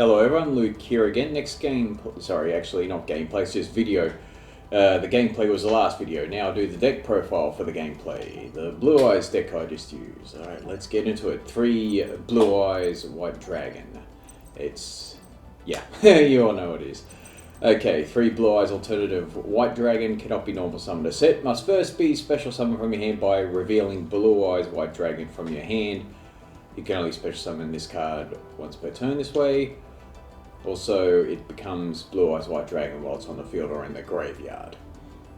Hello everyone, Luke here again. Next game, sorry, actually not gameplay, it's just video. The gameplay was the last video. Now I'll do the deck profile for the gameplay. The Blue Eyes deck I just used. Alright, let's get into it. 3 Blue Eyes White Dragon. It's, yeah, you all know what it is. Okay, 3 Blue Eyes alternative White Dragon cannot be normal summoned or set. Must first be special summoned from your hand by revealing Blue Eyes White Dragon from your hand. You can only special summon this card once per turn this way. Also, it becomes Blue Eyes White Dragon while it's on the field or in the graveyard.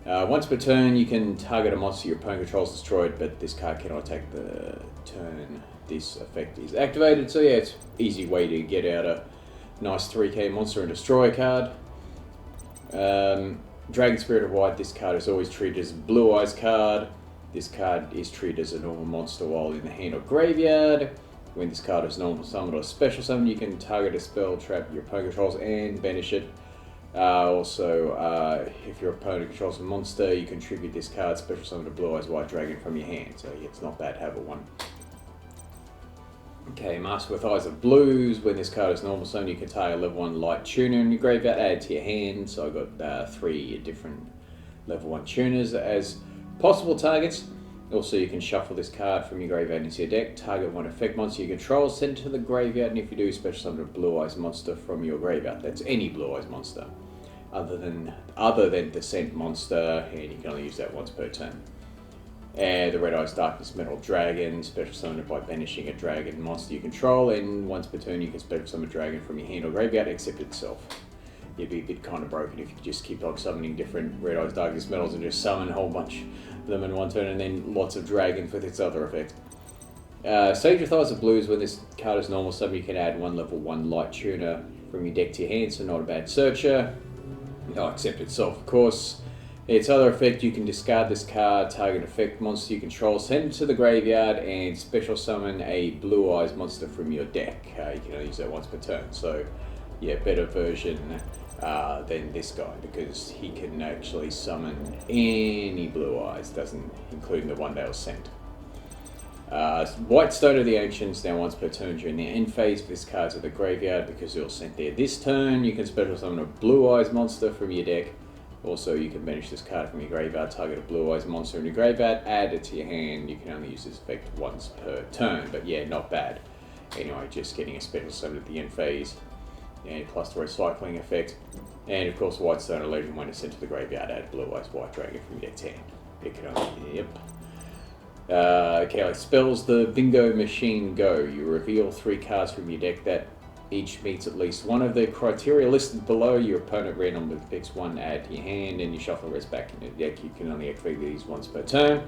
Once per turn, you can target a monster your opponent controls destroyed, but this card cannot attack the turn this effect is activated. So yeah, it's an easy way to get out a nice 3k monster and destroy a card. Dragon Spirit of White, this card is always treated as a Blue Eyes card. This card is treated as a normal monster while in the hand or graveyard. When this card is normal summon or special summon, you can target a spell, trap your opponent controls, and banish it. Also, if your opponent controls a monster, you can tribute this card, special summon a Blue Eyes White Dragon from your hand. So yeah, it's not bad to have a one. Okay, Master with Eyes of Blues. When this card is normal summon, you can target a level 1 light tuner in your graveyard, add to your hand. So I've got 3 different level 1 tuners as possible targets. Also, you can shuffle this card from your graveyard into your deck, target one effect monster you control, send it to the graveyard, and if you do, special summon a Blue Eyes monster from your graveyard. That's any Blue Eyes monster, other than Descent monster, and you can only use that once per turn. And the Red Eyes Darkness Metal Dragon, special summon it by banishing a dragon monster you control, and once per turn you can special summon a dragon from your hand or graveyard, except itself. You'd be a bit kind of broken if you just keep on summoning different Red Eyes Darkness Metals and just summon a whole bunch of them in one turn and then lots of dragons with its other effect. Sage with Eyes of Blues, when this card is normal summon, you can add 1 level 1 light tuner from your deck to your hand, so not a bad searcher. Except itself, of course. Its other effect, you can discard this card, target effect monster you control, send it to the graveyard, and special summon a Blue Eyes monster from your deck. You can only use that once per turn, so yeah, better version than this guy, because he can actually summon any Blue Eyes, including the one that was sent. White Stone of the Ancients, now once per turn during the end phase, if this card's at the graveyard because it was sent there this turn, you can special summon a Blue Eyes monster from your deck. Also, you can banish this card from your graveyard, target a Blue Eyes monster in your graveyard, add it to your hand. You can only use this effect once per turn, but yeah, not bad. Anyway, just getting a special summon at the end phase, and plus the recycling effect. And of course, White Stone Illusion, when it's sent to the graveyard, add Blue Eyes White Dragon from your deck to hand. It can only, yep. Okay, like spells, the Bingo Machine Go. You reveal 3 cards from your deck that each meets at least one of the criteria listed below. Your opponent randomly picks one, add to your hand, and you shuffle the rest back into the deck. You can only activate these once per turn.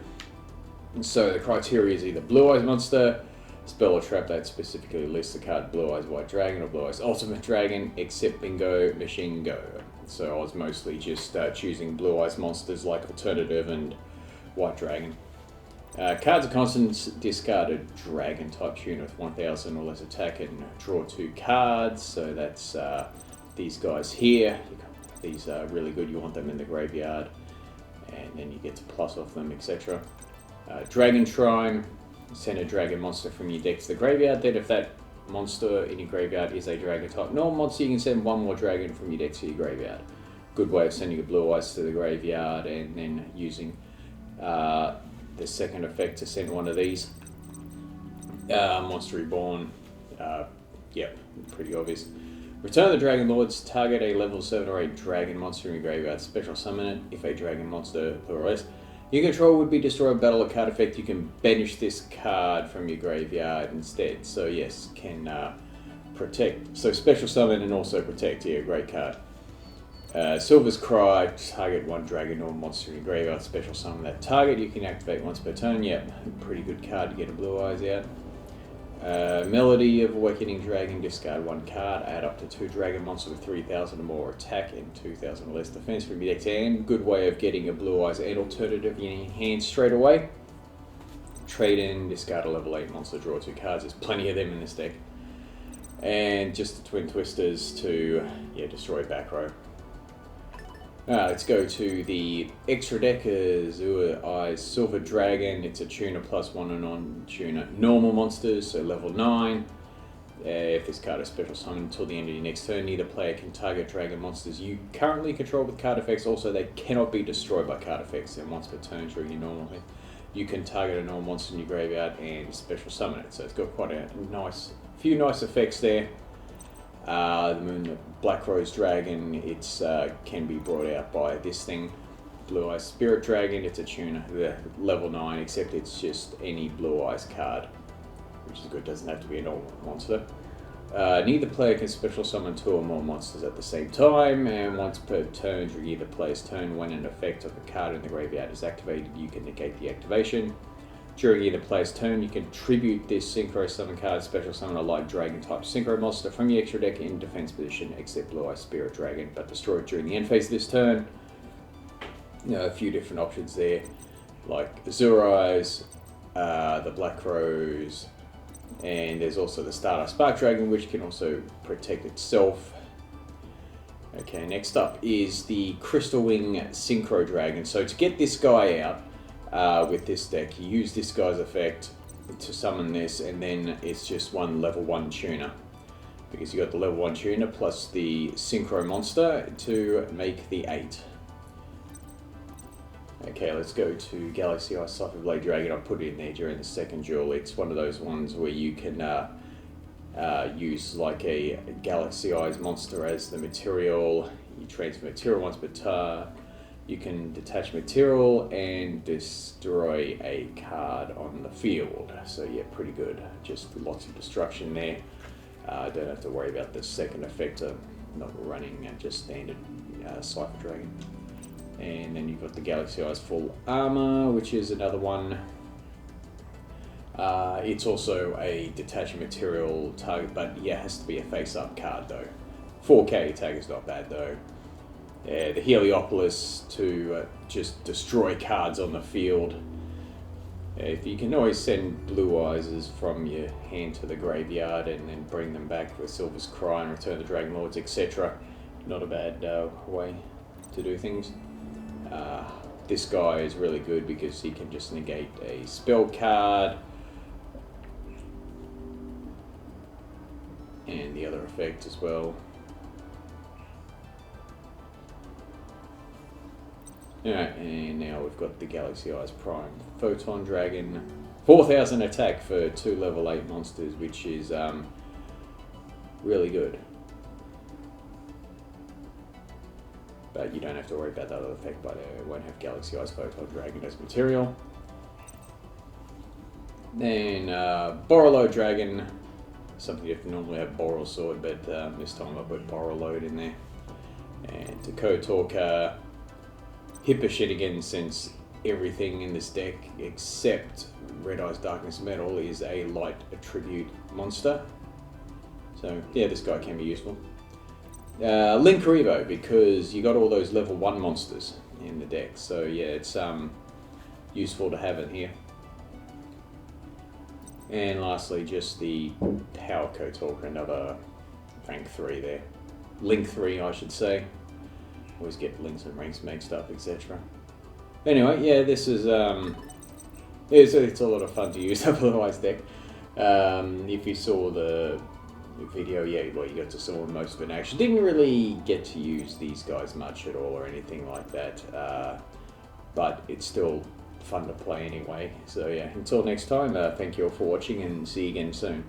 And so the criteria is either Blue Eyes monster, spell or trap that specifically lists the card Blue Eyes White Dragon or Blue Eyes Ultimate Dragon, except Bingo Machine Go. So I was mostly just choosing Blue Eyes monsters like Alternative and White Dragon. Cards of Constants, discard a Dragon type tuner with 1000 or less attack and draw 2 cards. So that's these guys here. These are really good, you want them in the graveyard, and then you get to plus off them, etc. Dragon Shrine, send a dragon monster from your deck to the graveyard. Then if that monster in your graveyard is a dragon type normal monster, you can send 1 more dragon from your deck to your graveyard. Good way of sending a Blue Eyes to the graveyard and then using the second effect to send one of these. Monster Reborn, yep, pretty obvious. Return the Dragon Lords, target a level 7 or 8 dragon monster in your graveyard, special summon it. If a dragon monster or less you control would be destroyed battle or card effect, you can banish this card from your graveyard instead. So yes, can protect. So special summon and also protect, yeah, great card. Silver's Cry, target 1 dragon or monster in your graveyard, special summon that target. You can activate once per turn, yep, pretty good card to get a Blue Eyes out. Melody of Awakening Dragon, discard 1 card, add up to 2 dragon monsters with 3000 or more attack and 2000 or less defense from your deck to hand. Good way of getting a Blue Eyes and Alternative in your hand straight away. Trade in, discard a level 8 monster, draw 2 cards. There's plenty of them in this deck. And just the Twin Twisters to destroy back row. Let's go to the extra deck. Azure Eyes Silver Dragon. It's a tuner plus 1 and on tuner normal monsters, so level 9. If this card is special summoned until the end of your next turn, neither player can target dragon monsters you currently control with card effects. Also, they cannot be destroyed by card effects, and once per turn during your normal hit, you can target a normal monster in your graveyard and special summon it. So it's got quite a few nice effects there. The Black Rose Dragon, it's can be brought out by this thing. Blue Eyes Spirit Dragon, it's a tuner, level 9, except it's just any Blue Eyes card, which is good, doesn't have to be a normal monster. Neither player can special summon 2 or more monsters at the same time, and once per turn during either player's turn, when an effect of a card in the graveyard is activated, you can negate the activation. During either player's turn, you can tribute this Synchro Summon card, special summon a light dragon type Synchro monster from your extra deck in defense position, except Blue Eye Spirit Dragon, but destroy it during the end phase of this turn. A few different options there, like Azure Eyes, the Black Rose, and there's also the Stardust Spark Dragon, which can also protect itself. Okay, next up is the Crystal Wing Synchro Dragon. So to get this guy out with this deck, you use this guy's effect to summon this, and then it's just one level 1 tuner, because you got the level 1 tuner plus the Synchro monster to make the 8. Okay, let's go to Galaxy Eye Cypher Blade Dragon. I'll put it in there during the second duel. It's one of those ones where you can use like a Galaxy Eyes monster as the material. You transfer material once per turn. You can detach material and destroy a card on the field. So yeah, pretty good. Just lots of destruction there. Don't have to worry about the second effect of not running just standard Cypher Dragon. And then you've got the Galaxy Eyes Full Armor, which is another one. It's also a detaching material target, but yeah, it has to be a face-up card though. 4k attack is not bad though. Yeah, the Heliopolis to just destroy cards on the field. If you can always send Blue Eyes from your hand to the graveyard and then bring them back with Silver's Cry and return the Dragon Lords, etc. Not a bad way to do things. This guy is really good because he can just negate a spell card and the other effect as well. Alright, and now we've got the Galaxy Eyes Prime Photon Dragon. 4000 attack for 2 level 8 monsters, which is really good. But you don't have to worry about that other effect, but it won't have Galaxy Eyes Photon Dragon as material. Then Borreload Dragon, something you normally have Boral Sword, but this time I put Borreload in there. And to co-talk Hipposhinnigan, since everything in this deck except Red Eyes Darkness Metal is a light attribute monster. So yeah, this guy can be useful. Linkuriboh, because you got all those level 1 monsters in the deck, so yeah, it's useful to have it here. And lastly, just the Power Co-Talker, another rank 3 there. Link 3, I should say. Always get links and ranks mixed up, etc. Anyway, yeah, this is it's a lot of fun to use a Blue Eyes deck. If you saw the video, yeah, well, you got to saw most of it in action. Didn't really get to use these guys much at all or anything like that, but it's still fun to play anyway. So yeah, until next time, thank you all for watching and see you again soon.